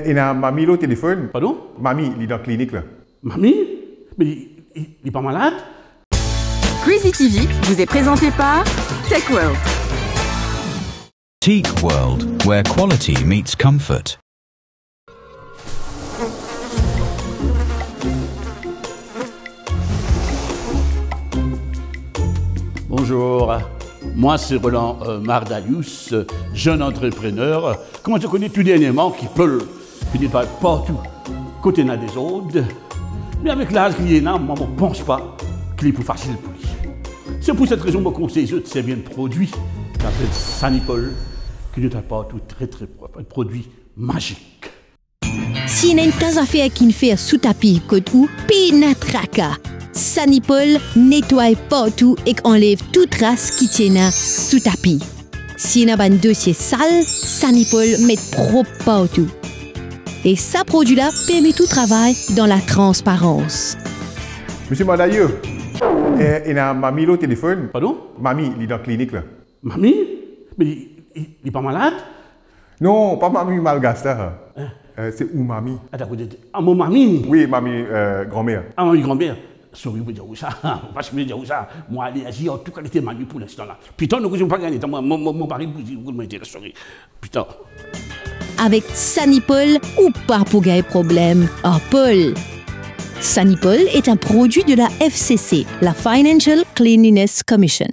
Il a mamie au téléphone. Pardon? Mamie, il est dans la clinique là. Mamie? Mais il est pas malade? Crazy TV vous est présenté par Tech World. Teak World, where quality meets comfort. Bonjour, moi c'est Roland Mardalius, jeune entrepreneur. Comment tu connais tout dernièrement qui peut finir par partout, côté n'a des autres. Mais avec l'âge qu'il y a, moi je ne pense pas qu'il est plus facile pour lui. C'est pour cette raison que je conseille de servir un produit qui s'appelle Sanipol, qui est partout très propre, un produit magique. Si vous avez une tas d'affaires qui ne fait sous tapis, ou pinatraka, Sanipol nettoie partout et enlève toute trace qui tient sous tapis. Si vous avez un dossier sale, Sanipol met propre partout. Et ce produit-là permet tout travail dans la transparence. Monsieur Madailleux, il a mamie au téléphone. Pardon? Mamie, il est dans la clinique là. Mamie? Mais il est pas malade? Non, pas mamie malgache là. C'est où mamie? Ah, mon mamie? Oui, mamie grand-mère. Ah, mamie grand-mère. Sorry, vous dire ça. Parce que vous dire ça. Moi, allez agir en toute qualité mamie pour l'instant là. Putain, nous ne pas gagner. Mon mari vous m'intéresse, sorry. Putain. Avec Sanipol, ou pas pour gagner problème. Ah, Paul. Sanipol est un produit de la FCC, la Financial Cleanliness Commission.